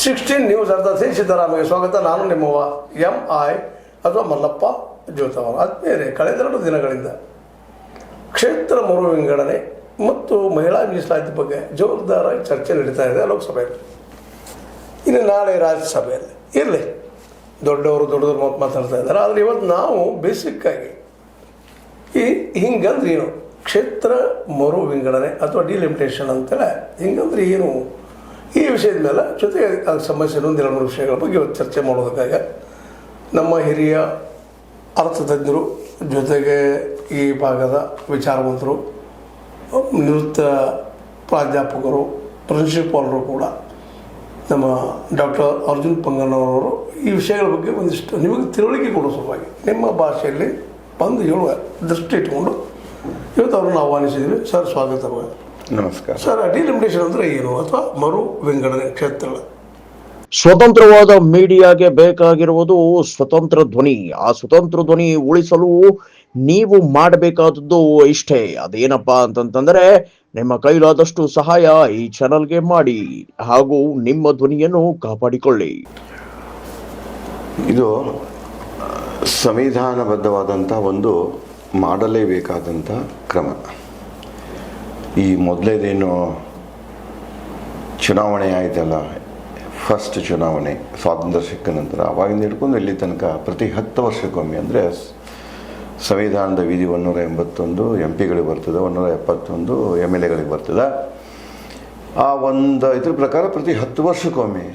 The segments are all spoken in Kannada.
16 ನ್ಯೂಸ್ ಅರ್ಥ ಸಿದ್ದರಾಮಯ್ಯ ಸ್ವಾಗತ. ನಾನು ನಿಮ್ಮವ MI ಅಥವಾ ಮಲ್ಲಪ್ಪ ಜ್ಯೋತವನ. ಆದ್ಮೇಲೆ ಕಳೆದ 2 ದಿನಗಳಿಂದ ಕ್ಷೇತ್ರ ಮರು ವಿಂಗಡಣೆ ಮತ್ತು ಮಹಿಳಾ ಮೀಸಲಾತಿ ಬಗ್ಗೆ ಜೋರ್ದಾರಾಗಿ ಚರ್ಚೆ ನಡೀತಾ ಇದೆ ಲೋಕಸಭೆಯಲ್ಲಿ. ಇನ್ನು ನಾಳೆ ರಾಜ್ಯಸಭೆಯಲ್ಲಿ ಇರಲಿ, ದೊಡ್ಡವರು ಮಾತಾಡ್ತಾ ಇದ್ದಾರೆ. ಆದರೆ ಇವತ್ತು ನಾವು ಬೇಸಿಕ್ಕಾಗಿ ಹಿಂಗಂದ್ರೆ ಏನು ಕ್ಷೇತ್ರ ಮರು ವಿಂಗಡಣೆ ಅಥವಾ ಡಿಲಿಮಿಟೇಷನ್ ಅಂತೇಳಿ ಹಿಂಗಂದ್ರೆ ಏನು, ಈ ವಿಷಯದ ಮೇಲೆ ಜೊತೆಗೆ ಅದಕ್ಕೆ ಸಂಬಂಧಿಸಿದ 2-3 ವಿಷಯಗಳ ಬಗ್ಗೆ ಇವತ್ತು ಚರ್ಚೆ ಮಾಡೋದಕ್ಕಾಗಿ ನಮ್ಮ ಹಿರಿಯ ಅರ್ಥತಜ್ಞರು, ಜೊತೆಗೆ ಈ ಭಾಗದ ವಿಚಾರವಂತರು, ನಿವೃತ್ತ ಪ್ರಾಧ್ಯಾಪಕರು, ಪ್ರಿನ್ಸಿಪಾಲರು ಕೂಡ ನಮ್ಮ ಡಾಕ್ಟರ್ ಅರ್ಜುನ್ ಪಂಗಣ್ಣವರವರು ಈ ವಿಷಯಗಳ ಬಗ್ಗೆ ಒಂದಿಷ್ಟು ನಿಮಗೆ ತಿಳುವಳಿಕೆ ಕೊಡೋ ಸಲುವಾಗಿ ನಿಮ್ಮ ಭಾಷೆಯಲ್ಲಿ ಬಂದು ಹೇಳುವ ದೃಷ್ಟಿ ಇಟ್ಕೊಂಡು ಇವತ್ತು ಅವ್ರನ್ನ ಆಹ್ವಾನಿಸಿದ್ವಿ. ಸರ್ ಸ್ವಾಗತ. ನಮಸ್ಕಾರ ಸರ್. ಡಿಲಿಮಿಟೇಷನ್ ಅಂದರೆ ಏನು ಅಥವಾ ಮರು ವಿಂಗಡಣೆ ಕ್ಷೇತ್ರಗಳ? ಸ್ವತಂತ್ರವಾದ ಮೀಡಿಯಾಗೆ ಬೇಕಾಗಿರುವುದು ಸ್ವತಂತ್ರ ಧ್ವನಿ. ಆ ಸ್ವತಂತ್ರ ಧ್ವನಿ ಉಳಿಸಲು ನೀವು ಮಾಡಬೇಕಾದದ್ದು ಇಷ್ಟೇ. ಅದೇನಪ್ಪಾ ಅಂತಂತಂದ್ರೆ ನಿಮ್ಮ ಕೈಲಾದಷ್ಟು ಸಹಾಯ ಈ ಚಾನಲ್ಗೆ ಮಾಡಿ ಹಾಗೂ ನಿಮ್ಮ ಧ್ವನಿಯನ್ನು ಕಾಪಾಡಿಕೊಳ್ಳಿ. ಇದು ಸಂವಿಧಾನಬದ್ಧವಾದಂಥ ಒಂದು ಮಾಡಲೇಬೇಕಾದಂಥ ಕ್ರಮ. ಈ ಮೊದಲೇದೇನು ಚುನಾವಣೆ ಆಯ್ತಲ್ಲ, ಫಸ್ಟ್ ಚುನಾವಣೆ ಸ್ವಾತಂತ್ರ್ಯ ಸಿಕ್ಕ ನಂತರ, ಅವಾಗಿಂದ ಹಿಡ್ಕೊಂಡು ಇಲ್ಲಿ ತನಕ ಪ್ರತಿ 10 ವರ್ಷಕ್ಕೊಮ್ಮೆ, ಅಂದರೆ ಸಂವಿಧಾನದ ವಿಧಿ 181 MP ಗಳಿಗೆ ಬರ್ತದೆ, 171 MLAಗಳಿಗೆ ಬರ್ತದೆ. ಆ ಒಂದು ಇದ್ರ ಪ್ರಕಾರ ಪ್ರತಿ 10 ವರ್ಷಕ್ಕೊಮ್ಮೆ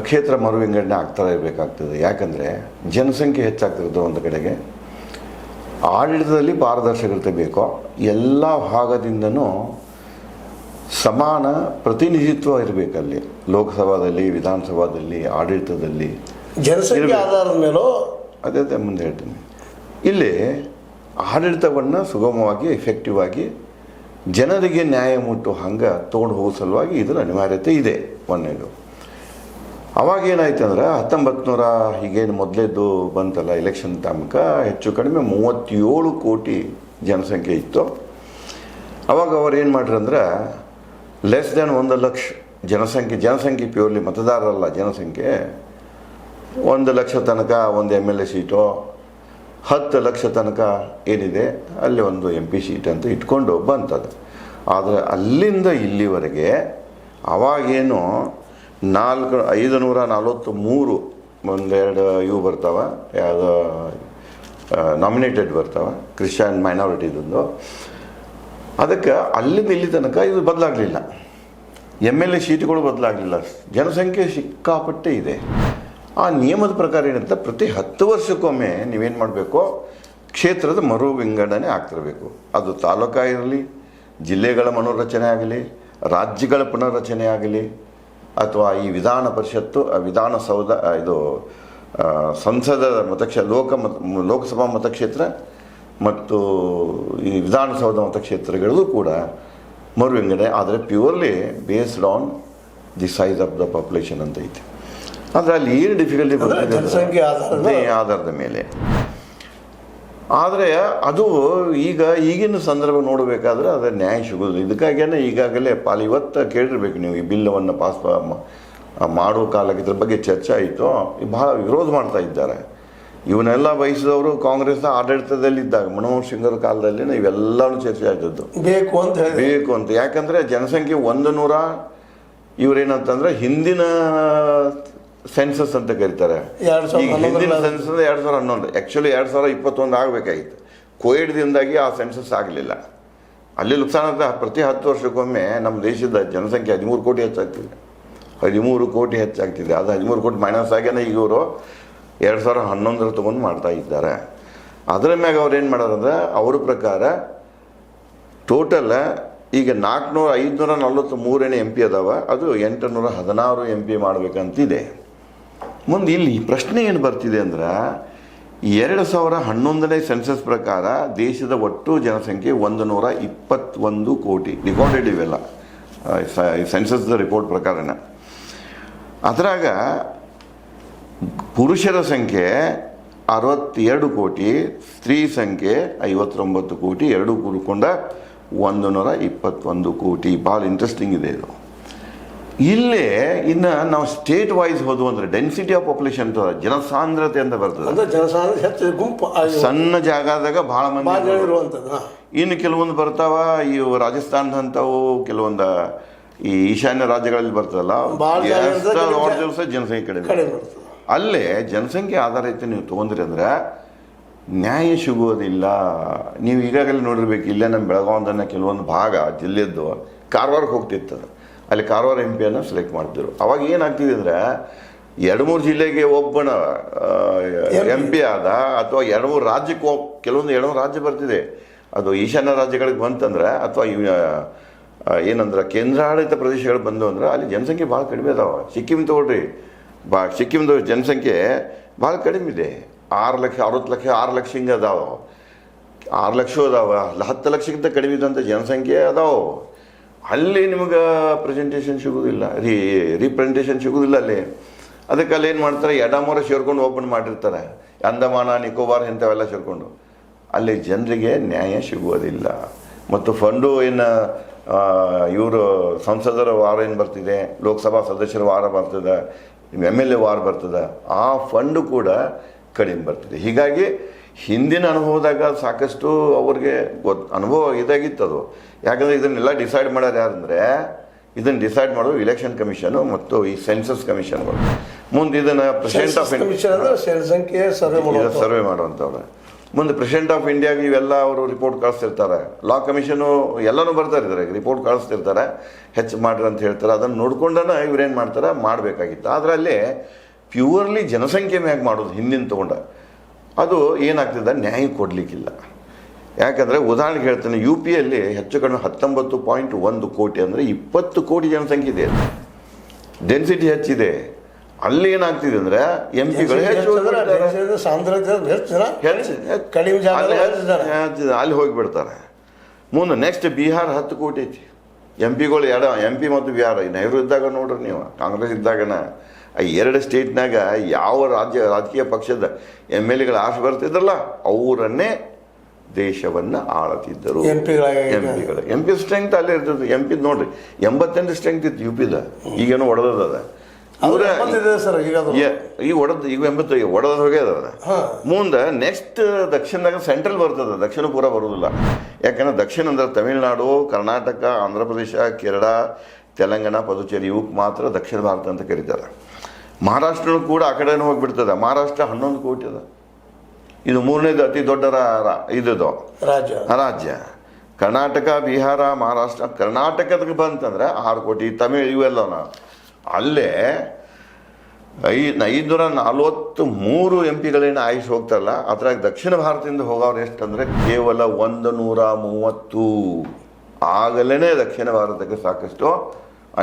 ಕ್ಷೇತ್ರ ಮರು ವಿಂಗಡಣೆ ಆಗ್ತಾ ಇರಬೇಕಾಗ್ತದೆ. ಯಾಕಂದರೆ ಜನಸಂಖ್ಯೆ ಹೆಚ್ಚಾಗ್ತಿರೋದು ಒಂದು ಕಡೆಗೆ, ಆಡಳಿತದಲ್ಲಿ ಪಾರದರ್ಶಕತೆ ಬೇಕೋ, ಎಲ್ಲ ಭಾಗದಿಂದನೂ ಸಮಾನ ಪ್ರತಿನಿಧಿತ್ವ ಇರಬೇಕಲ್ಲಿ, ಲೋಕಸಭಾದಲ್ಲಿ, ವಿಧಾನಸಭಾದಲ್ಲಿ, ಆಡಳಿತದಲ್ಲಿ. ಜನಸಂಖ್ಯೆ ಆಧಾರದ ಮೇಲೂ ಅದೇ ಮುಂದೆ ಹೇಳ್ತೀನಿ. ಇಲ್ಲಿ ಆಡಳಿತವನ್ನು ಸುಗಮವಾಗಿ, ಎಫೆಕ್ಟಿವ್ ಆಗಿ ಜನರಿಗೆ ನ್ಯಾಯ ಮುಟ್ಟುವ ಹಂಗೆ ತೊಗೊಂಡು ಹೋಗೋ ಸಲುವಾಗಿ ಇದರ ಅನಿವಾರ್ಯತೆ ಇದೆ. ಒಂದೇದು ಅವಾಗೇನಾಯ್ತು ಅಂದ್ರೆ 1900 ಹೀಗೇನು ಮೊದಲೇದು ಬಂತಲ್ಲ ಎಲೆಕ್ಷನ್ ತನಕ ಹೆಚ್ಚು ಕಡಿಮೆ 37 ಕೋಟಿ ಜನಸಂಖ್ಯೆ ಇತ್ತು. ಅವಾಗ ಅವ್ರು ಏನು ಮಾಡ್ರಿ ಅಂದ್ರೆ ಲೆಸ್ ದ್ಯಾನ್ 1 ಲಕ್ಷ ಜನಸಂಖ್ಯೆ ಪ್ಯೂರ್ಲಿ ಮತದಾರರಲ್ಲ, ಜನಸಂಖ್ಯೆ 1 ಲಕ್ಷ ತನಕ ಒಂದು MLA ಸೀಟು, 10 ಲಕ್ಷ ತನಕ ಏನಿದೆ ಅಲ್ಲಿ ಒಂದು MP ಸೀಟ್ ಅಂತ ಇಟ್ಕೊಂಡು ಬಂತದು. ಆದರೆ ಅಲ್ಲಿಂದ ಇಲ್ಲಿವರೆಗೆ ಅವಾಗೇನು 543 ಒಂದೆರಡು ಇವು ಬರ್ತಾವೆ, ಯಾವುದೋ ನಾಮಿನೇಟೆಡ್ ಬರ್ತಾವೆ ಕ್ರಿಶ್ಚಿಯನ್ ಮೈನಾರಿಟಿದೊಂದು. ಅದಕ್ಕೆ ಅಲ್ಲಿಂದ ಇಲ್ಲಿ ತನಕ ಇದು ಬದಲಾಗಲಿಲ್ಲ, MLA ಸೀಟುಗಳು ಬದಲಾಗಲಿಲ್ಲ, ಜನಸಂಖ್ಯೆ ಸಿಕ್ಕಾಪಟ್ಟೆ ಇದೆ. ಆ ನಿಯಮದ ಪ್ರಕಾರ ಏನಂತ ಪ್ರತಿ 10 ವರ್ಷಕ್ಕೊಮ್ಮೆ ನೀವೇನು ಮಾಡಬೇಕು, ಕ್ಷೇತ್ರದ ಮರು ವಿಂಗಡಣೆ ಆಗ್ತಿರಬೇಕು. ಅದು ತಾಲೂಕಾ ಇರಲಿ, ಜಿಲ್ಲೆಗಳ ಮನೋರಚನೆ ಆಗಲಿ, ರಾಜ್ಯಗಳ ಪುನರ್ರಚನೆ ಆಗಲಿ, ಅಥವಾ ಈ ವಿಧಾನ ಪರಿಷತ್ತು, ವಿಧಾನಸೌಧ, ಇದು ಸಂಸದ ಲೋಕಸಭಾ ಮತಕ್ಷೇತ್ರ ಮತ್ತು ಈ ವಿಧಾನಸೌಧ ಮತಕ್ಷೇತ್ರಗಳಲ್ಲೂ ಕೂಡ ಮರು ವಿಂಗಡಣೆ ಆದರೆ purely based on the size of the population ಅಂತ ಐತೆ. ಆದರೆ ಅಲ್ಲಿ ಏನು ಡಿಫಿಕಲ್ಟಿ ಬರ್ತದೆ ಜನಸಂಖ್ಯೆ ಆಧಾರದ ಮೇಲೆ. ಆದರೆ ಅದು ಈಗಿನ ಸಂದರ್ಭ ನೋಡಬೇಕಾದ್ರೆ ಅದರ ನ್ಯಾಯ ಸಿಗೋದಿಲ್ಲ. ಇದಕ್ಕಾಗಿಯೇ ಈಗಾಗಲೇ ಇವತ್ತು ಕೇಳಿರ್ಬೇಕು ನೀವು, ಈ ಬಿಲ್ಲವನ್ನು ಪಾಸ್ ಮಾಡೋ ಕಾಲಕ್ಕೆ ಇದ್ರ ಬಗ್ಗೆ ಚರ್ಚೆ ಆಯಿತು. ಬಹಳ ವಿರೋಧ ಮಾಡ್ತಾ ಇದ್ದಾರೆ. ಇವನ್ನೆಲ್ಲ ಬಯಸಿದವರು ಕಾಂಗ್ರೆಸ್ನ ಆಡಳಿತದಲ್ಲಿದ್ದಾಗ ಮನಮೋಹನ್ ಸಿಂಗ್ರ ಕಾಲದಲ್ಲಿ ಇವೆಲ್ಲವೂ ಚರ್ಚೆ ಆಯ್ತದ್ದು ಬೇಕು ಅಂತ. ಯಾಕಂದರೆ ಜನಸಂಖ್ಯೆ 100 ಇವರೇನಂತಂದ್ರೆ ಹಿಂದಿನ ಸೆನ್ಸಸ್ ಅಂತ ಕರೀತಾರೆ. ಈಗ ಹಿಂದಿನ ಸೆನ್ಸಸ್ 2011, ಆ್ಯಕ್ಚುಲಿ 2021 ಆಗಬೇಕಾಗಿತ್ತು. ಕೋವಿಡ್ದಿಂದಾಗಿ ಆ ಸೆನ್ಸಸ್ ಆಗಲಿಲ್ಲ. ಅಲ್ಲಿ ನುಕ್ಸಾನ ಪ್ರತಿ 10 ವರ್ಷಕ್ಕೊಮ್ಮೆ ನಮ್ಮ ದೇಶದ ಜನಸಂಖ್ಯೆ 13 ಕೋಟಿ ಹೆಚ್ಚಾಗ್ತಿದೆ. 13 ಕೋಟಿ ಹೆಚ್ಚಾಗ್ತಿದೆ. ಅದು 13 ಕೋಟಿ ಮೈನಸ್ ಆಗ್ಯಾನ ಈಗ ಇವರು 2011 ತೊಗೊಂಡು ಮಾಡ್ತಾ ಇದ್ದಾರೆ. ಅದರ ಮ್ಯಾಗ ಅವ್ರು ಏನು ಮಾಡೋದಂದ್ರೆ ಅವ್ರ ಪ್ರಕಾರ ಟೋಟಲ್ ಈಗ 543 MP ಅದಾವ, ಅದು 816 MP ಮಾಡಬೇಕಂತಿದೆ. ಮುಂದೆ ಇಲ್ಲಿ ಪ್ರಶ್ನೆ ಏನು ಬರ್ತಿದೆ ಅಂದ್ರೆ 2011ನೇ ಸೆನ್ಸಸ್ ಪ್ರಕಾರ ದೇಶದ ಒಟ್ಟು ಜನಸಂಖ್ಯೆ 121 ಕೋಟಿ ರಿಕಾರ್ಡೆಡ್. ಇವೆಲ್ಲ ಸೆನ್ಸಸ್ದ ರಿಪೋರ್ಟ್ ಪ್ರಕಾರನ. ಅದರಾಗ ಪುರುಷರ ಸಂಖ್ಯೆ 62 ಕೋಟಿ, ಸ್ತ್ರೀ ಸಂಖ್ಯೆ 59 ಕೋಟಿ, ಎರಡೂ ಕೂಡಿಕೊಂಡ 121 ಕೋಟಿ. ಭಾಳ ಇಂಟ್ರೆಸ್ಟಿಂಗ್ ಇದೆ ಇದು. ಇಲ್ಲೇ ಇನ್ನು ನಾವು ಸ್ಟೇಟ್ ವೈಸ್ ಹೋದ್ವು ಅಂದರೆ ಡೆನ್ಸಿಟಿ ಆಫ್ ಪಾಪ್ಯುಲೇಷನ್ ಅಂತ ಜನಸಾಂದ್ರತೆ ಅಂತ ಬರ್ತದೆ. ಅಂದ್ರೆ ಜನಸಾಂದ್ರ ಹೆಚ್ಚು ಗುಂಪು ಸಣ್ಣ ಜಾಗದಾಗ ಭಾಳ ಮಂದಿ ಇರುವಂಥದ್ದು. ಇನ್ನು ಕೆಲವೊಂದು ಬರ್ತಾವ ಇವು ರಾಜಸ್ಥಾನದಂಥವು, ಕೆಲವೊಂದು ಈ ಈಶಾನ್ಯ ರಾಜ್ಯಗಳಲ್ಲಿ ಬರ್ತದಲ್ಲ, ದಿವಸ ಜನಸಂಖ್ಯೆ ಕಡಿಮೆ. ಅಲ್ಲೇ ಜನಸಂಖ್ಯೆ ಆಧಾರಿತ ನೀವು ತೊಗೊಂಡ್ರಿ ಅಂದ್ರೆ ನ್ಯಾಯ ಸಿಗುವುದಿಲ್ಲ. ನೀವು ಈಗಾಗಲೇ ನೋಡಿರ್ಬೇಕು, ಇಲ್ಲೇ ನಮ್ಮ ಬೆಳಗಾವದನ್ನ ಕೆಲವೊಂದು ಭಾಗ ಜಿಲ್ಲೆದ್ದು ಕಾರವಾರಕ್ಕೆ ಹೋಗ್ತಿರ್ತದೆ. ಅಲ್ಲಿ ಕಾರವಾರ ಎಂ ಪಿಯನ್ನು ಸೆಲೆಕ್ಟ್ ಮಾಡ್ತಿದ್ರು. ಅವಾಗ ಏನಾಗ್ತಿದೆ ಅಂದರೆ 2-3 ಜಿಲ್ಲೆಗೆ ಒಬ್ಬನ ಎಂ ಪಿ ಆದ, ಅಥವಾ 2-3 ರಾಜ್ಯಕ್ಕೆ ಕೆಲವೊಂದು 2-3 ರಾಜ್ಯ ಬರ್ತಿದೆ. ಅದು ಈಶಾನ್ಯ ರಾಜ್ಯಗಳಿಗೆ ಬಂತಂದ್ರೆ, ಅಥವಾ ಏನಂದ್ರೆ ಕೇಂದ್ರಾಡಳಿತ ಪ್ರದೇಶಗಳು ಬಂದು ಅಂದ್ರೆ ಅಲ್ಲಿ ಜನಸಂಖ್ಯೆ ಭಾಳ ಕಡಿಮೆ ಅದಾವೆ. ಸಿಕ್ಕಿಂ ತಗೊಳ್ರಿ, ಸಿಕ್ಕಿಂದು ಜನಸಂಖ್ಯೆ ಭಾಳ ಕಡಿಮೆ ಇದೆ. 6 ಲಕ್ಷ 60 ಲಕ್ಷ 6 ಲಕ್ಷ ಹಿಂಗೆ ಅದಾವೆ. 6 ಲಕ್ಷ ಅದಾವೆ, 10 ಲಕ್ಷಕ್ಕಿಂತ ಕಡಿಮೆ ಇದ್ದಂಥ ಜನಸಂಖ್ಯೆ ಅದಾವೆ. ಅಲ್ಲಿ ನಿಮಗೆ ಪ್ರೆಸೆಂಟೇಷನ್ ಸಿಗೋದಿಲ್ಲ, ರೀಪ್ರೆಸೆಂಟೇಷನ್ ಸಿಗೋದಿಲ್ಲ ಅಲ್ಲಿ. ಅದಕ್ಕೆ ಅಲ್ಲಿ ಏನು ಮಾಡ್ತಾರೆ, ಎಡಮೂರ ಸೇರ್ಕೊಂಡು ಓಪನ್ ಮಾಡಿರ್ತಾರೆ, ಅಂಡಮಾನ ನಿಕೋಬಾರ್ ಇಂಥವೆಲ್ಲ ಸೇರಿಕೊಂಡು. ಅಲ್ಲಿ ಜನರಿಗೆ ನ್ಯಾಯ ಸಿಗುವುದಿಲ್ಲ. ಮತ್ತು ಫಂಡು ಏನು ಇವರು ಸಂಸದರ ವಾರ ಏನು ಬರ್ತಿದೆ, ಲೋಕಸಭಾ ಸದಸ್ಯರ ವಾರ ಬರ್ತದೆ, MLA ವಾರ ಬರ್ತದೆ, ಆ ಫಂಡು ಕೂಡ ಕಡಿಮೆ ಬರ್ತಿದೆ. ಹೀಗಾಗಿ ಹಿಂದಿನ ಅನುಭವದಾಗ ಸಾಕಷ್ಟು ಅವ್ರಿಗೆ ಅನುಭವ ಇದಾಗಿತ್ತದು. ಯಾಕಂದರೆ ಇದನ್ನೆಲ್ಲ ಡಿಸೈಡ್ ಮಾಡೋದು ಯಾರಂದರೆ, ಇದನ್ನು ಡಿಸೈಡ್ ಮಾಡೋದು ಇಲೆಕ್ಷನ್ ಕಮಿಷನು ಮತ್ತು ಈ ಸೆನ್ಸಸ್ ಕಮಿಷನ್ಗಳು. ಮುಂದೆ ಇದನ್ನು ಪ್ರೆಸಿಡೆಂಟ್ ಆಫ್ ಇಂಡಿಯಾ ಸರ್ವೆ ಮಾಡುವಂಥವ್ರು. ಮುಂದೆ ಪ್ರೆಸಿಡೆಂಟ್ ಆಫ್ ಇಂಡಿಯಾಗೆ ಇವೆಲ್ಲ ಅವರು ರಿಪೋರ್ಟ್ ಕಳಿಸ್ತಿರ್ತಾರೆ. ಲಾ ಕಮಿಷನು ಎಲ್ಲನೂ ಬರ್ತಾರೆ, ಇದ್ರಾಗ ರಿಪೋರ್ಟ್ ಕಳಿಸ್ತಿರ್ತಾರೆ, ಹೆಚ್ಚು ಮಾಡ್ರಿ ಅಂತ ಹೇಳ್ತಾರೆ. ಅದನ್ನು ನೋಡ್ಕೊಂಡನ ಇವ್ರೇನು ಮಾಡ್ತಾರೆ, ಮಾಡಬೇಕಾಗಿತ್ತು. ಆದರೆ ಅಲ್ಲಿ ಪ್ಯೂರ್ಲಿ ಜನಸಂಖ್ಯೆ ಮ್ಯಾಗ ಮಾಡೋದು ಹಿಂದಿನ ತೊಗೊಂಡ ಅದು ಏನಾಗ್ತದೆ, ನ್ಯಾಯ ಕೊಡಲಿಕ್ಕಿಲ್ಲ. ಯಾಕಂದರೆ ಉದಾಹರಣೆಗೆ ಹೇಳ್ತೇನೆ, UP ಯಲ್ಲಿ ಹೆಚ್ಚು ಕಡಿಮೆ 19.1 ಕೋಟಿ ಅಂದರೆ 20 ಕೋಟಿ ಜನಸಂಖ್ಯೆ ಇದೆ, ಡೆನ್ಸಿಟಿ ಹೆಚ್ಚಿದೆ. ಅಲ್ಲಿ ಏನಾಗ್ತಿದೆ ಅಂದರೆ MP ಗಳು ಅಲ್ಲಿ ಹೋಗಿಬಿಡ್ತಾರೆ. ಮುಂದೆ ನೆಕ್ಸ್ಟ್ ಬಿಹಾರ 10 ಕೋಟಿ ಐತಿ. MP ಗಳು MP ಮತ್ತು ಬಿಹಾರ ನೆಹರು ಇದ್ದಾಗ ನೋಡ್ರಿ ನೀವು, ಕಾಂಗ್ರೆಸ್ ಇದ್ದಾಗನ 2 ಸ್ಟೇಟ್ನಾಗ ಯಾವ ರಾಜಕೀಯ ಪಕ್ಷದ MLA ಆಶೆ ಬರ್ತಿದ್ರಲ್ಲ, ಅವರನ್ನೇ ದೇಶವನ್ನು ಆಳತಿದ್ದರು. MP ಸ್ಟ್ರೆಂತ್ ಅಲ್ಲೇ ಇರ್ತದೆ. MP ನೋಡ್ರಿ 88 ಸ್ಟ್ರೆಂತ್ ಇತ್ತು UPದ, ಈಗೇನೋ ಒಡೆದದ. ಈಗ ಒಡೆದ ಹೋಗ್ಯದ. ಮುಂದೆ ನೆಕ್ಸ್ಟ್ ದಕ್ಷಿಣದಾಗ ಸೆಂಟ್ರಲ್ ಬರ್ತದೆ, ದಕ್ಷಿಣ ಪೂರ ಬರೋದಿಲ್ಲ. ಯಾಕಂದ್ರೆ ದಕ್ಷಿಣ ಅಂದ್ರೆ ತಮಿಳುನಾಡು, ಕರ್ನಾಟಕ, ಆಂಧ್ರ ಪ್ರದೇಶ, ಕೇರಳ, ತೆಲಂಗಾಣ, ಪುದುಚೇರಿ, ಇವಕ್ಕೆ ಮಾತ್ರ ದಕ್ಷಿಣ ಭಾರತ ಅಂತ ಕರೀತಾರೆ. ಮಹಾರಾಷ್ಟ್ರನೂ ಕೂಡ ಆ ಕಡೆನೂ ಹೋಗಿಬಿಡ್ತದೆ. ಮಹಾರಾಷ್ಟ್ರ 11 ಕೋಟಿ ಅದ. ಇದು 3ನೇದು ಅತಿ ದೊಡ್ಡ ಇದ್ದು ರಾಜ್ಯ. ಕರ್ನಾಟಕ, ಬಿಹಾರ, ಮಹಾರಾಷ್ಟ್ರ. ಕರ್ನಾಟಕದಾಗ ಬಂತಂದ್ರೆ 6 ಕೋಟಿ. ತಮಿಳು ಇವೆಲ್ಲನ ಅಲ್ಲೇ 543 MP ಗಳೇನು ಆಯುಷ್ ಹೋಗ್ತಾರಲ್ಲ, ಅದ್ರಾಗ ದಕ್ಷಿಣ ಭಾರತದಿಂದ ಹೋಗೋರು ಎಷ್ಟಂದ್ರೆ ಕೇವಲ 130. ಆಗಲೇ ದಕ್ಷಿಣ ಭಾರತಕ್ಕೆ ಸಾಕಷ್ಟು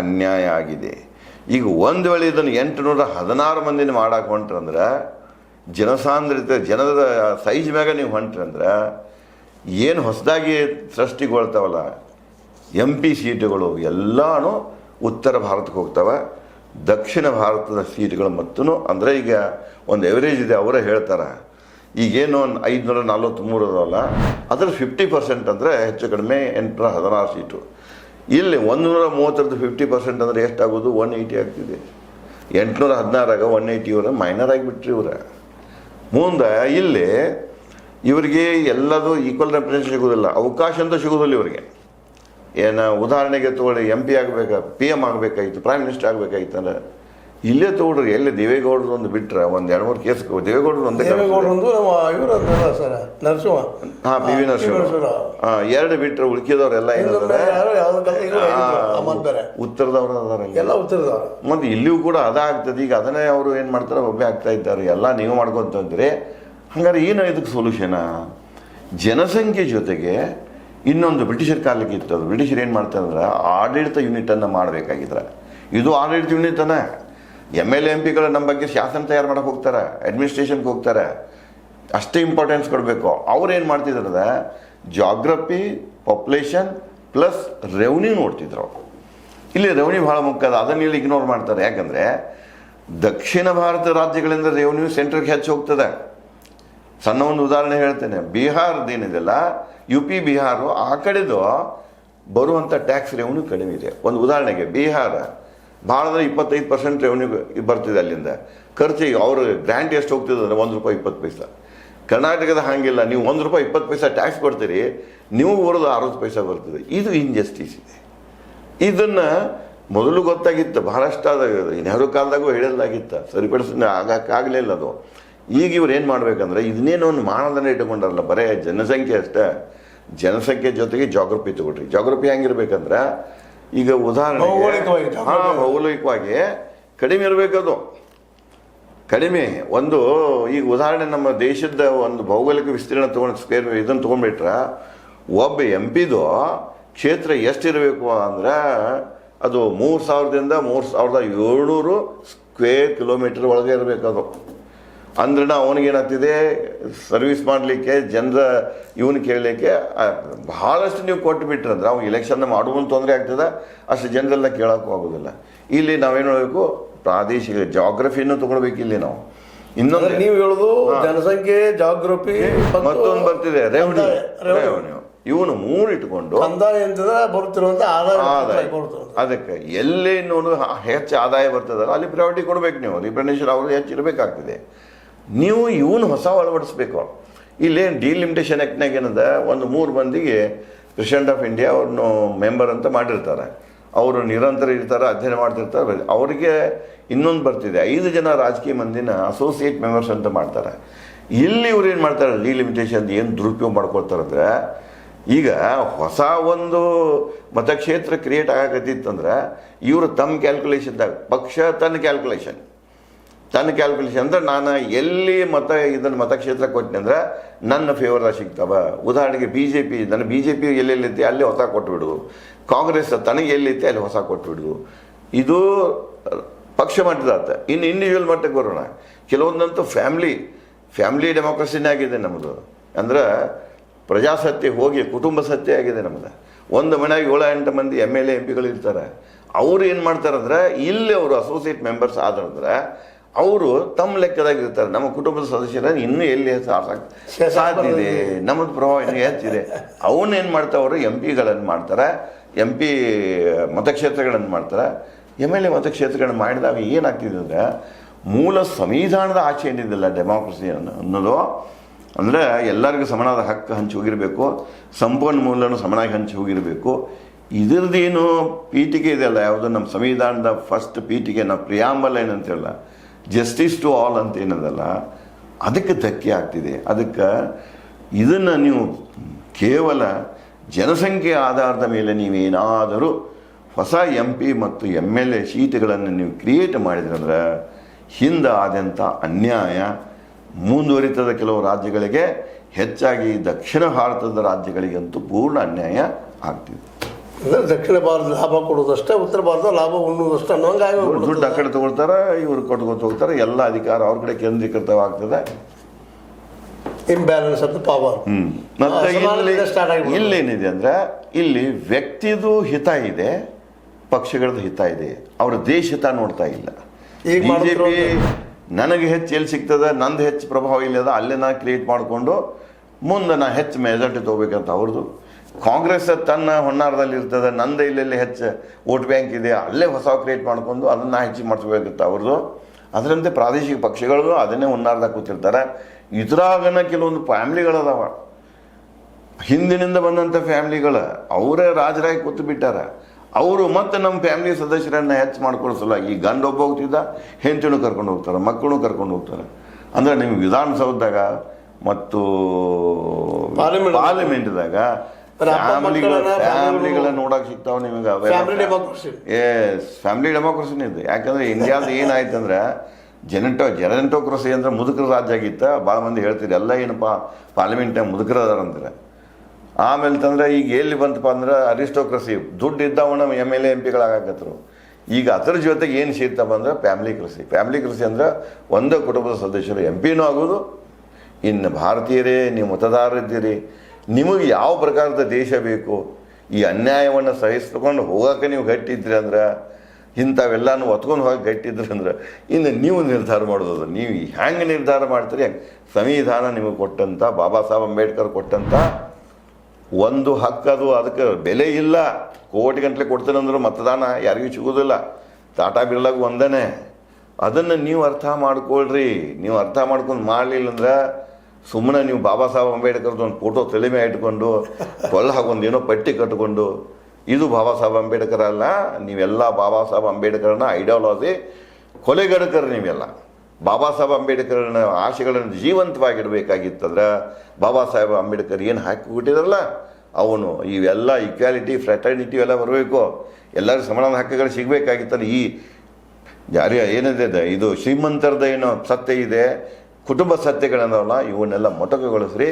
ಅನ್ಯಾಯ ಆಗಿದೆ. ಈಗ ಒಂದು ವೇಳೆ ಇದನ್ನು 816 ಮಂದಿನ ಮಾಡಕ್ಕೆ ಹೊಂಟ್ರಂದ್ರೆ, ಜನಸಾಂದ್ರತೆ ಜನದ ಸೈಜ್ ಮ್ಯಾಗ ನೀವು ಹೊಂಟ್ರಂದ್ರೆ, ಏನು ಹೊಸದಾಗಿ ಸೃಷ್ಟಿಗೊಳ್ತಾವಲ್ಲ MP ಸೀಟುಗಳು ಎಲ್ಲನೂ ಉತ್ತರ ಭಾರತಕ್ಕೆ ಹೋಗ್ತವೆ. ದಕ್ಷಿಣ ಭಾರತದ ಸೀಟ್ಗಳು ಮತ್ತೂ ಅಂದರೆ ಈಗ ಒಂದು ಎವರೇಜ್ ಇದೆ, ಅವರೇ ಹೇಳ್ತಾರೆ. ಈಗೇನು ಒಂದು 543 ಅದಾವಲ್ಲ, ಅದರ 50% ಅಂದರೆ ಹೆಚ್ಚು ಕಡಿಮೆ 816 ಸೀಟು. ಇಲ್ಲಿ 130 50% ಅಂದರೆ ಎಷ್ಟಾಗೋದು, 180 ಆಗ್ತಿದೆ. 816 180 ಇವರ ಮೈನರ್ ಆಗಿಬಿಟ್ರಿ ಇವರ. ಮುಂದೆ ಇಲ್ಲಿ ಇವರಿಗೆ ಎಲ್ಲದೂ ಈಕ್ವಲ್ ರೆಪ್ರೆಸೆಂಟೇಷನ್ ಸಿಗೋದಿಲ್ಲ, ಅವಕಾಶ ಅಂತ ಸಿಗೋದಿಲ್ಲ ಇವರಿಗೆ. ಏನು ಉದಾಹರಣೆಗೆ ತೊಗೊಳ್ಳಿ, MP ಆಗಬೇಕಾ, PM ಆಗಬೇಕಾಗಿತ್ತು, ಪ್ರೈಮ್ ಮಿನಿಸ್ಟರ್ ಆಗಬೇಕಾಗಿತ್ತು ಅಂದ್ರೆ ಇಲ್ಲೇ ತೊಗೊಳ್ರಿ. ಎಲ್ಲಿ ದೇವೇಗೌಡರು ಒಂದು ಬಿಟ್ರೆ ಒಂದು 2-3 ಕೇಸ್ ದೇವೇಗೌಡರು ಒಂದೇ ನರಸಿಂಹ PV ನರಸಿಂಹ 2 ಬಿಟ್ರೆ ಉಳ್ಕಿದವ್ರೆಲ್ಲ ಉತ್ತರದವ್ರು ಅದಾರ. ಮತ್ತು ಇಲ್ಲಿಯೂ ಕೂಡ ಅದಾಗ್ತದೆ. ಈಗ ಅದನ್ನೇ ಅವರು ಏನು ಮಾಡ್ತಾರೆ, ಒಬ್ಬೇ ಆಗ್ತಾ ಇದ್ದಾರೆ. ಎಲ್ಲ ನೀವು ಮಾಡ್ಕೊಂತಂದ್ರೆ ಹಂಗಾರೆ ಏನು ಇದಕ್ಕೆ ಸೊಲ್ಯೂಷನ? ಜನಸಂಖ್ಯೆ ಜೊತೆಗೆ ಇನ್ನೊಂದು ಬ್ರಿಟಿಷರ್ ಕಾಲಕ್ಕೆ ಇತ್ತು. ಅದು ಬ್ರಿಟಿಷರು ಏನು ಮಾಡ್ತಾರೆ ಅಂದ್ರೆ ಆಡಳಿತ ಯೂನಿಟನ್ನು ಮಾಡಬೇಕಾಗಿದ್ರೆ, ಇದು ಆಡಳಿತ ಯೂನಿಟನ್ನು MLA MP ಗಳು ನಮ್ಮ ಬಗ್ಗೆ ಶಾಸನ ತಯಾರು ಮಾಡೋಕೆ ಹೋಗ್ತಾರೆ, ಅಡ್ಮಿನಿಸ್ಟ್ರೇಷನ್ಗೆ ಹೋಗ್ತಾರೆ, ಅಷ್ಟೇ ಇಂಪಾರ್ಟೆನ್ಸ್ ಕೊಡಬೇಕು. ಅವ್ರು ಏನು ಮಾಡ್ತಿದ್ರೆ ಜಾಗ್ರಫಿ, ಪಾಪ್ಯುಲೇಷನ್ ಪ್ಲಸ್ ರೆವೆನ್ಯೂ ನೋಡ್ತಿದ್ರು. ಇಲ್ಲಿ ರೆವೆನ್ಯೂ ಭಾಳ ಮುಖ್ಯ ಅದ, ಅದನ್ನ ಇಲ್ಲಿ ಇಗ್ನೋರ್ ಮಾಡ್ತಾರೆ. ಯಾಕಂದರೆ ದಕ್ಷಿಣ ಭಾರತ ರಾಜ್ಯಗಳಿಂದ ರೆವೆನ್ಯೂ ಸೆಂಟ್ರಿಗೆ ಹೆಚ್ಚು ಹೋಗ್ತದೆ. ಸಣ್ಣ ಒಂದು ಉದಾಹರಣೆ ಹೇಳ್ತೇನೆ, ಬಿಹಾರದೇನಿದೆಲ್ಲ UP ಬಿಹಾರ ಆ ಕಡೆದು ಬರುವಂಥ ಟ್ಯಾಕ್ಸ್ ರೆವೆನ್ಯೂ ಕಡಿಮೆ ಇದೆ. ಒಂದು ಉದಾಹರಣೆಗೆ ಬಿಹಾರ ಭಾಳ ಅಂದರೆ 25% ರೆವೆನ್ಯೂ ಬರ್ತಿದೆ ಅಲ್ಲಿಂದ. ಖರ್ಚಿಗೆ ಅವ್ರ ಗ್ರ್ಯಾಂಟ್ ಎಷ್ಟು ಹೋಗ್ತಿದೆ ಅಂದರೆ ₹1.20. ಕರ್ನಾಟಕದ ಹಾಗಿಲ್ಲ, ನೀವು ₹1.20 ಟ್ಯಾಕ್ಸ್ ಕೊಡ್ತೀರಿ, ನೀವು ಬರೋದು 60 ಪೈಸೆ ಬರ್ತದೆ. ಇದು ಇನ್ಜಸ್ಟಿಸ್ ಇದೆ. ಇದನ್ನು ಮೊದಲು ಗೊತ್ತಾಗಿತ್ತು, ಬಹಳಷ್ಟು ಅದ ನೆಹರು ಕಾಲದಾಗೂ ಹೇಳಲಾಗಿತ್ತು, ಸರಿಪಡಿಸ ಆಗಲಿಲ್ಲ ಅದು. ಈಗ ಇವ್ರು ಏನು ಮಾಡ್ಬೇಕಂದ್ರೆ ಇದನ್ನೇನೋ ಒಂದು ಮಾನದಂಡ ಇಟ್ಟುಕೊಂಡಾರಲ್ಲ, ಬರೇ ಜನಸಂಖ್ಯೆ ಅಷ್ಟೇ, ಜನಸಂಖ್ಯೆ ಜೊತೆಗೆ ಜಾಗ್ರಫಿ ತಗೊಳ್ರಿ. ಜಾಗ್ರಫಿ ಹೆಂಗಿರ್ಬೇಕಂದ್ರೆ ಈಗ ಉದಾಹರಣೆ ಭೌಗೋಳಿಕವಾಗಿ ಕಡಿಮೆ ಇರಬೇಕದು, ಕಡಿಮೆ ಒಂದು. ಈಗ ಉದಾಹರಣೆ ನಮ್ಮ ದೇಶದ ಒಂದು ಭೌಗೋಳಿಕ ವಿಸ್ತೀರ್ಣ ತೊಗೊಂಡು ಸ್ಕ್ವೇರ್ ಇದನ್ನು ತೊಗೊಂಡ್ಬಿಟ್ರೆ ಒಬ್ಬ MP ಕ್ಷೇತ್ರ ಎಷ್ಟಿರಬೇಕು ಅಂದ್ರೆ ಅದು 3000ದಿಂದ 3700 ಸ್ಕ್ವೇರ್ ಕಿಲೋಮೀಟರ್ ಒಳಗೆ ಇರಬೇಕು ಅದು. ಅಂದ್ರೆ ಅವನಿಗೇನಾಗ್ತಿದೆ, ಸರ್ವಿಸ್ ಮಾಡಲಿಕ್ಕೆ ಜನರ ಇವನು ಕೇಳಲಿಕ್ಕೆ ಭಾಳಷ್ಟು ನೀವು ಕೊಟ್ಟು ಬಿಟ್ರಂದ್ರೆ ಅವ್ನು ಎಲೆಕ್ಷನ್ ಮಾಡುವಂತ ತೊಂದರೆ ಆಗ್ತದೆ, ಅಷ್ಟು ಜನರೆಲ್ಲ ಕೇಳೋಕ್ಕೂ ಆಗೋದಿಲ್ಲ. ಇಲ್ಲಿ ನಾವೇನು ಮಾಡಬೇಕು, ಪ್ರಾದೇಶಿಕ ಜಾಗ್ರಫಿಯನ್ನು ತಗೊಳ್ಬೇಕು. ಇಲ್ಲಿ ನಾವು ಇನ್ನೊಂದು ನೀವು ಹೇಳೋದು ಜನಸಂಖ್ಯೆ, ಜಾಗ್ರಫಿ, ಮತ್ತೊಂದು ಬರ್ತಿದೆ ರೆವೆನ್ಯೂ. ಇವನು 3 ಇಟ್ಕೊಂಡು ಕಂದಾಯ ಅಂತಂದ್ರೆ ಬರುತ್ತಿರುವಂತ ಆದಾಯ, ಅದಕ್ಕೆ ಎಲ್ಲಿ ನೋಡು ಹೆಚ್ಚು ಆದಾಯ ಬರ್ತದಲ್ಲ ಅಲ್ಲಿ ಪ್ರಯಾರಿಟಿ ಕೊಡ್ಬೇಕು. ನೀವು ರಿಪ್ರೆಸೆಂಟೇಷನ್ ಅವರು ಹೆಚ್ಚು ಇರಬೇಕಾಗ್ತದೆ. ನೀವು ಇವನು ಹೊಸ ಅಳವಡಿಸ್ಬೇಕು. ಇಲ್ಲೇನು ಡಿಲಿಮಿಟೇಷನ್ ಆ್ಯಕ್ಟ್ನಾಗ ಏನದ, ಒಂದು 3 ಮಂದಿಗೆ ಪ್ರೆಸಿಡೆಂಟ್ ಆಫ್ ಇಂಡಿಯಾ ಅವ್ರನ್ನು ಮೆಂಬರ್ ಅಂತ ಮಾಡಿರ್ತಾರೆ. ಅವರು ನಿರಂತರ ಇರ್ತಾರೆ, ಅಧ್ಯಯನ ಮಾಡ್ತಿರ್ತಾರೆ. ಅವರಿಗೆ ಇನ್ನೊಂದು ಬರ್ತಿದೆ, 5 ಜನ ರಾಜಕೀಯ ಮಂದಿನ ಅಸೋಸಿಯೇಟ್ ಮೆಂಬರ್ಸ್ ಅಂತ ಮಾಡ್ತಾರೆ. ಇಲ್ಲಿ ಇವ್ರು ಏನು ಮಾಡ್ತಾರೆ, ಡಿಲಿಮಿಟೇಷನ್ ಏನು ದುರುಪಯೋಗ ಮಾಡ್ಕೊಳ್ತಾರಂದ್ರೆ, ಈಗ ಹೊಸ ಒಂದು ಮತಕ್ಷೇತ್ರ ಕ್ರಿಯೇಟ್ ಆಗಕತ್ತಿತ್ತಂದ್ರೆ ಇವರು ತಮ್ಮ ಕ್ಯಾಲ್ಕುಲೇಷನ್ದಾಗ, ಪಕ್ಷ ತನ್ನ ಕ್ಯಾಲ್ಕುಲೇಷನ್ ಅಂದ್ರೆ ನಾನು ಎಲ್ಲಿ ಇದನ್ನು ಮತಕ್ಷೇತ್ರ ಕೊಟ್ಟೆ ಅಂದ್ರೆ ನನ್ನ ಫೇವರ್ದಾಗ ಸಿಗ್ತಾವ. ಉದಾಹರಣೆಗೆ BJP, ನನ್ನ BJP ಎಲ್ಲೆಲ್ಲಿತ್ತೆ ಅಲ್ಲಿ ಹೊಸ ಕೊಟ್ಬಿಡು, ಕಾಂಗ್ರೆಸ್ ತನಗೆ ಎಲ್ಲಿತ್ತೆ ಅಲ್ಲಿ ಹೊಸ ಕೊಟ್ಬಿಡು. ಇದು ಪಕ್ಷ ಮಟ್ಟದಾತ. ಇನ್ನು ಇಂಡಿವಿಜುವಲ್ ಮಟ್ಟಕ್ಕೆ ಬರೋಣ. ಕೆಲವೊಂದಂತೂ ಫ್ಯಾಮಿಲಿ ಡೆಮೋಕ್ರಸಿನೇ ಆಗಿದೆ ನಮ್ಮದು. ಅಂದ್ರೆ ಪ್ರಜಾಸತ್ತೆ ಹೋಗಿ ಕುಟುಂಬ ಸತ್ಯ ಆಗಿದೆ ನಮ್ಮದು. ಒಂದು ಮನೆಯಾಗಿ 7-8 ಮಂದಿ MLA MP ಇರ್ತಾರೆ. ಅವರು ಏನು ಮಾಡ್ತಾರಂದ್ರೆ ಇಲ್ಲಿ ಅವರು ಅಸೋಸಿಯೇಟ್ ಮೆಂಬರ್ಸ್ ಆದ್ರೆ ಅವರು ತಮ್ಮ ಲೆಕ್ಕದಾಗ ಇರ್ತಾರೆ. ನಮ್ಮ ಕುಟುಂಬದ ಸದಸ್ಯರ ಇನ್ನೂ ಎಲ್ಲಿ ಸಾಧಿದೆ, ನಮ್ಮದು ಪ್ರಭಾವ ಇನ್ನೂ ಹೆಚ್ಚಿದೆ. ಅವನ್ನೇನು ಮಾಡ್ತಾವ್ರು, MP ಮಾಡ್ತಾರೆ, MP ಮತಕ್ಷೇತ್ರಗಳನ್ನು ಮಾಡ್ತಾರೆ. MLA ಮತಕ್ಷೇತ್ರಗಳನ್ನು ಮಾಡಿದಾಗ ಏನಾಗ್ತಿದೆ ಅಂದರೆ ಮೂಲ ಸಂವಿಧಾನದ ಆಚೆ ಏನಿದಿಲ್ಲ ಡೆಮಾಕ್ರಸಿ ಅನ್ನೋದು. ಅಂದರೆ ಎಲ್ಲರಿಗೂ ಸಮನಾದ ಹಕ್ಕು ಹಂಚಿ ಹೋಗಿರಬೇಕು, ಸಂಪನ್ಮೂಲನೂ ಸಮನಾಗಿ ಹಂಚಿ ಹೋಗಿರಬೇಕು. ಇದರದ್ದೇನು ಪೀಠಿಕೆ ಇದೆಯಲ್ಲ, ಯಾವುದು ನಮ್ಮ ಸಂವಿಧಾನದ ಫಸ್ಟ್ ಪೀಠಿಕೆ, ನಾವು ಪ್ರಿಯಾಂಬಲ್ ಏನಂತಿಲ್ಲ, ಜಸ್ಟಿಸ್ ಟು ಆಲ್ ಅಂತ ಏನದಲ್ಲ, ಅದಕ್ಕೆ ಧಕ್ಕೆ ಆಗ್ತಿದೆ. ಅದಕ್ಕೆ ಇದನ್ನು ನೀವು ಕೇವಲ ಜನಸಂಖ್ಯೆ ಆಧಾರದ ಮೇಲೆ ನೀವೇನಾದರೂ ಹೊಸ MP ಮತ್ತು MLA ಸೀಟುಗಳನ್ನು ನೀವು ಕ್ರಿಯೇಟ್ ಮಾಡಿದ್ರಂದ್ರೆ ಹಿಂದೆ ಆದಂಥ ಅನ್ಯಾಯ ಮುಂದುವರಿತದ ಕೆಲವು ರಾಜ್ಯಗಳಿಗೆ, ಹೆಚ್ಚಾಗಿ ದಕ್ಷಿಣ ಭಾರತದ ರಾಜ್ಯಗಳಿಗಂತೂ ಪೂರ್ಣ ಅನ್ಯಾಯ ಆಗ್ತಿದೆ. ದಕ್ಷಿಣ ಭಾರತ ಲಾಭ ಕೊಡೋದಷ್ಟೇ, ಉತ್ತರ ಭಾರತ ಲಾಭ ಉಣ್ಣೋದಷ್ಟೇ ಅನ್ನೋಂಗಾಗಿ ದುಡ್ಡು ಆ ಕಡೆ ತಗೊಳ್ತಾರೆ, ಇವ್ರು ಕೊಟ್ಕೊತ ಹೋಗ್ತಾರೆ. ಎಲ್ಲ ಅಧಿಕಾರ ಅವ್ರ ಕಡೆ ಕೇಂದ್ರೀಕೃತವಾಗ್ತದೆ. Imbalance of the power. ಮತ್ತೆ ಇಲ್ಲೇನಿದೆ ಅಂದ್ರೆ ಇಲ್ಲಿ ವ್ಯಕ್ತಿದು ಹಿತ ಇದೆ, ಪಕ್ಷಗಳದ್ದು ಹಿತ ಇದೆ, ಅವ್ರ ದೇಶ ಹಿತ ನೋಡ್ತಾ ಇಲ್ಲ. BJP ನನಗೆ ಹೆಚ್ಚು ಎಲ್ಲಿ ಸಿಗ್ತದೆ, ನಂದು ಹೆಚ್ಚು ಪ್ರಭಾವ ಇಲ್ಲದ ಅಲ್ಲೇ ನಾ ಕ್ರಿಯೇಟ್ ಮಾಡಿಕೊಂಡು ಮುಂದೆ ನಾ ಹೆಚ್ಚು ಮೆಜಾರಿಟಿ ತೊಗೋಬೇಕಂತ ಅವ್ರದ್ದು. ಕಾಂಗ್ರೆಸ್ ತನ್ನ ಹೊನ್ನಾರದಲ್ಲಿ ಇರ್ತದೆ, ನಂದು ಇಲ್ಲೆಲ್ಲಿ ಹೆಚ್ಚು ವೋಟ್ ಬ್ಯಾಂಕ್ ಇದೆ, ಅಲ್ಲೇ ಹೊಸ ಕ್ರಿಯೇಟ್ ಮಾಡ್ಕೊಂಡು ಅದನ್ನು ಹೆಚ್ಚು ಮಾಡಿಸ್ಬೇಕಂತ ಅವ್ರದ್ದು. ಅದರಂತೆ ಪ್ರಾದೇಶಿಕ ಪಕ್ಷಗಳು ಅದನ್ನೇ ಹೊನ್ನಾರದಾಗ ಕೂತಿರ್ತಾರೆ. ಇದ್ರಾಗನ ಕೆಲವೊಂದು ಫ್ಯಾಮ್ಲಿಗಳದಾವ, ಹಿಂದಿನಿಂದ ಬಂದಂಥ ಫ್ಯಾಮ್ಲಿಗಳು, ಅವರೇ ರಾಜರಾಗಿ ಕೂತು ಬಿಟ್ಟಾರ. ಅವರು ಮತ್ತೆ ನಮ್ಮ ಫ್ಯಾಮಿಲಿ ಸದಸ್ಯರನ್ನು ಹೆಚ್ಚು ಮಾಡ್ಕೊಳ್ಸಲ್ಲ. ಈ ಗಂಡ ಒಬ್ಬ ಹೋಗ್ತಿದ್ದ, ಹೆಂಡತಿನೂ ಕರ್ಕೊಂಡು ಹೋಗ್ತಾರೆ, ಮಕ್ಕಳನ್ನೂ ಕರ್ಕೊಂಡು ಹೋಗ್ತಾರೆ. ಅಂದರೆ ನಿಮ್ಗೆ ವಿಧಾನಸೌಧದಾಗ ಮತ್ತು ಪಾರ್ಲಿಮೆಂಟ್ದಾಗ ಫ್ಯಾಮಿಲಿಗಳನ್ನ ನೋಡಕ್ ಸಿಗ್ತಾವ ನಿಮಗೆ. ಫ್ಯಾಮಿಲಿ ಡೆಮೋಕ್ರಸಿನೇ ಇದೆ. ಯಾಕಂದ್ರೆ ಇಂಡಿಯಾದ ಏನಾಯ್ತಂದ್ರೆ ಜೆನೆಟೋಕ್ರಸಿ ಅಂದ್ರೆ ಮುದುಕರ ರಾಜ್ಯ ಆಗಿತ್ತ. ಭಾಳ ಮಂದಿ ಹೇಳ್ತೀರಿ ಎಲ್ಲ ಏನಪ್ಪ ಪಾರ್ಲಿಮೆಂಟ್ನಾಗ ಮುದುಕರ ಅದಾರಂತಾರೆ. ಆಮೇಲೆ ತಂದ್ರೆ ಈಗ ಎಲ್ಲಿ ಬಂತಪ್ಪ ಅಂದ್ರೆ ಅರಿಸ್ಟೋಕ್ರಸಿ, ದುಡ್ಡು ಇದ್ದವನ MLA MP ಈಗ ಅದರ ಜೊತೆಗೆ ಏನು ಸೇರ್ತಪ್ಪ ಅಂದ್ರೆ ಫ್ಯಾಮಿಲಿ ಕೃಷಿ ಅಂದ್ರೆ ಒಂದೇ ಕುಟುಂಬದ ಸದಸ್ಯರು MP ಆಗೋದು. ಇನ್ನು ಭಾರತೀಯರೇ, ನೀವು ಮತದಾರರಿದ್ದೀರಿ, ನಿಮಗೆ ಯಾವ ಪ್ರಕಾರದ ದೇಶ ಬೇಕು, ಈ ಅನ್ಯಾಯವನ್ನು ಸಹಿಸ್ಕೊಂಡು ಹೋಗೋಕೆ ನೀವು ಗಟ್ಟಿದ್ರಿ ಅಂದ್ರೆ, ಇಂಥವೆಲ್ಲನೂ ಒತ್ಕೊಂಡು ಹೋಗಿ ಗಟ್ಟಿದ್ರಿ ಅಂದ್ರೆ ಇನ್ನು ನೀವು ನಿರ್ಧಾರ ಮಾಡೋದು. ನೀವು ಹೆಂಗೆ ನಿರ್ಧಾರ ಮಾಡ್ತೀರಿ, ಸಂವಿಧಾನ ನಿಮಗೆ ಕೊಟ್ಟಂಥ, ಬಾಬಾ ಸಾಹೇಬ್ ಅಂಬೇಡ್ಕರ್ ಕೊಟ್ಟಂಥ ಒಂದು ಹಕ್ಕದು, ಅದಕ್ಕೆ ಬೆಲೆ ಇಲ್ಲ. ಕೋಟಿ ಗಂಟಲೆ ಕೊಡ್ತೇನೆಂದ್ರು ಮತದಾನ ಯಾರಿಗೂ ಸಿಗೋದಿಲ್ಲ. ಟಾಟಾ ಬಿರ್ಲಾಗ ಒಂದನೇ. ಅದನ್ನು ನೀವು ಅರ್ಥ ಮಾಡ್ಕೊಳ್ರಿ. ನೀವು ಅರ್ಥ ಮಾಡ್ಕೊಂಡು ಮಾಡಲಿಲ್ಲ ಅಂದ್ರೆ ಸುಮ್ಮನೆ ನೀವು ಬಾಬಾ ಸಾಹೇಬ್ ಅಂಬೇಡ್ಕರ್ದು ಒಂದು ಫೋಟೋ ತಲೆ ಮೇಲೆ ಇಟ್ಕೊಂಡು ಹಾಕೊಂಡು ಏನೋ ಪಟ್ಟಿ ಕಟ್ಕೊಂಡು ಇದು ಬಾಬಾ ಸಾಹೇಬ್ ಅಂಬೇಡ್ಕರ್ ಅಲ್ಲ. ನೀವೆಲ್ಲ ಬಾಬಾ ಸಾಹೇಬ್ ಅಂಬೇಡ್ಕರ್ನ ಐಡಿಯಾಲಜಿ ಕೊಲೆಗಡಕರು ನೀವೆಲ್ಲ. ಬಾಬಾ ಸಾಹೇಬ್ ಅಂಬೇಡ್ಕರ್ನ ಆಶೆಗಳನ್ನು ಜೀವಂತವಾಗಿಡಬೇಕಾಗಿತ್ತಂದ್ರೆ ಬಾಬಾ ಸಾಹೇಬ್ ಅಂಬೇಡ್ಕರ್ ಏನು ಹಾಕಿಬಿಟ್ಟಿದ್ರಲ್ಲ ಅವನು ಇವೆಲ್ಲ ಈಕ್ವಾಲಿಟಿ ಫ್ರೆಟರ್ನಿಟಿ ಎಲ್ಲ ಬರಬೇಕು, ಎಲ್ಲರಿಗೂ ಸಮಾನ ಹಕ್ಕುಗಳು ಸಿಗಬೇಕಾಗಿತ್ತಲ್ಲ. ಈ ಜಾರಿ ಏನಿದೆ ಇದು ಶ್ರೀಮಂತರದ ಏನೋ ಸತ್ಯ ಇದೆ, ಕುಟುಂಬ ಸತ್ಯಗಳನ್ನಲ್ಲ, ಇವನ್ನೆಲ್ಲ ಮೊಟಕುಗೊಳಿಸ್ರಿ.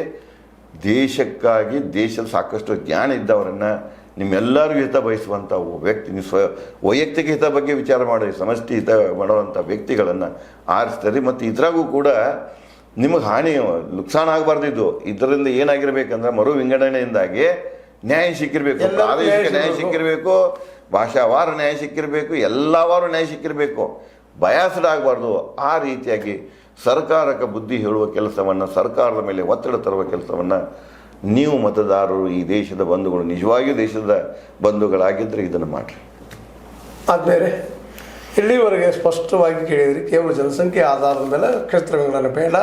ದೇಶಕ್ಕಾಗಿ ದೇಶದ ಸಾಕಷ್ಟು ಜ್ಞಾನ ಇದ್ದವರನ್ನು ನಿಮ್ಮೆಲ್ಲರಿಗೂ ಹಿತ ಬಯಸುವಂಥ ವ್ಯಕ್ತಿ, ನೀವು ವೈಯಕ್ತಿಕ ಹಿತ ಬಗ್ಗೆ ವಿಚಾರ ಮಾಡಿ ಸಮಷ್ಟಿ ಹಿತ ಮಾಡುವಂಥ ವ್ಯಕ್ತಿಗಳನ್ನು ಆರಿಸ್ತಾರೆ. ಮತ್ತು ಇದ್ರಾಗೂ ಕೂಡ ನಿಮಗೆ ಹಾನಿ ನುಕ್ಸಾನ ಆಗಬಾರ್ದಿದ್ದು. ಇದರಿಂದ ಏನಾಗಿರ್ಬೇಕಂದ್ರೆ ಮರು ವಿಂಗಡಣೆಯಿಂದಾಗಿ ನ್ಯಾಯ ಸಿಕ್ಕಿರಬೇಕು, ಪ್ರಾದೇಶಿಕ ನ್ಯಾಯ ಸಿಕ್ಕಿರಬೇಕು, ಭಾಷಾವಾರ ನ್ಯಾಯ ಸಿಕ್ಕಿರಬೇಕು, ಎಲ್ಲವಾರು ನ್ಯಾಯ ಸಿಕ್ಕಿರಬೇಕು, ಬಯಾಸ್ಡ್ ಆಗಬಾರ್ದು. ಆ ರೀತಿಯಾಗಿ ಸರ್ಕಾರಕ್ಕೆ ಬುದ್ಧಿ ಹೇಳುವ ಕೆಲಸವನ್ನು, ಸರ್ಕಾರದ ಮೇಲೆ ಒತ್ತಡ ತರುವ ಕೆಲಸವನ್ನು ನೀವು ಮತದಾರರು, ಈ ದೇಶದ ಬಂಧುಗಳು, ನಿಜವಾಗಿಯೂ ದೇಶದ ಬಂಧುಗಳಾಗಿದ್ದರೆ ಇದನ್ನು ಮಾಡಿರಿ. ಆದಮೇಲೆ ಇಲ್ಲಿವರೆಗೆ ಸ್ಪಷ್ಟವಾಗಿ ಕೇಳಿದ್ರಿ, ಕೇವಲ ಜನಸಂಖ್ಯೆ ಆಧಾರದ ಮೇಲೆ ಕ್ಷೇತ್ರ ವಿಂಗಡಣೆ ಬೇಡ,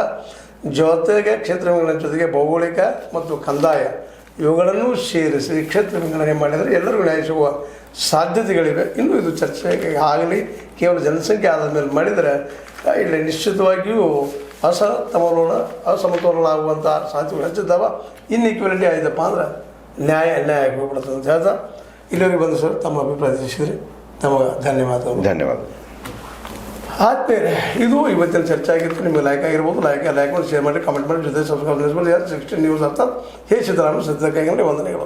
ಜೊತೆಗೆ ಕ್ಷೇತ್ರ ವಿಂಗಡಣೆ ಜೊತೆಗೆ ಭೌಗೋಳಿಕ ಮತ್ತು ಕಂದಾಯ ಇವುಗಳನ್ನು ಸೇರಿಸಿ ಕ್ಷೇತ್ರ ವಿಂಗಡಣೆ ಮಾಡಿದರೆ ಎಲ್ಲರಿಗೂ ನ್ಯಾಯ ಸಿಗುವ ಸಾಧ್ಯತೆಗಳಿವೆ. ಇನ್ನೂ ಇದು ಚರ್ಚೆಗೆ ಆಗಲಿ, ಕೇವಲ ಜನಸಂಖ್ಯೆ ಆಧಾರದ ಮೇಲೆ ಮಾಡಿದರೆ ಇಲ್ಲಿ ನಿಶ್ಚಿತವಾಗಿಯೂ ಅಸಮತೋಲನ ಆಗುವಂಥ ಸಾಧ್ಯತೆಗಳು ಹೆಚ್ಚಿದ್ದಾವ. ಇನ್ಇಕ್ವಾಲಿಟಿ ಆಯ್ತಪ್ಪ ಅಂದ್ರೆ ನ್ಯಾಯ ಹೋಗ್ಬಿಡುತ್ತೆ ಅಂತ ಹೇಳ್ತಾ ಇಲ್ಲಿವರೆಗೆ ಬಂದು ಸರ್ ತಮ್ಮ ಅಭಿಪ್ರಾಯ ತಿಳಿಸಿದ್ರಿ. ನಮಗೆ ಧನ್ಯವಾದಗಳು. ಧನ್ಯವಾದ. ಆದ್ಮೇಲೆ ಇದು ಇವತ್ತಿನ ಚರ್ಚೆ ಆಗಿತ್ತು. ನಿಮಗೆ ಲೈಕ್ ಆಗಿರ್ಬೋದು, ಲೈಕ್ ಮಾಡಿ, ಶೇರ್ ಮಾಡಿ, ಕಮೆಂಟ್ ಮಾಡಿ, ಜೊತೆ ಸಬ್ಸ್ಕ್ರೈಬ್ 16 ನ್ಯೂಸ್ ಅರ್ಥ ಹೇ ಸಿದ್ದರಾಮಯ್ಯ ಸತ್ಯಕ್ಕಾಗಿ ವಂದನೆಗಳು.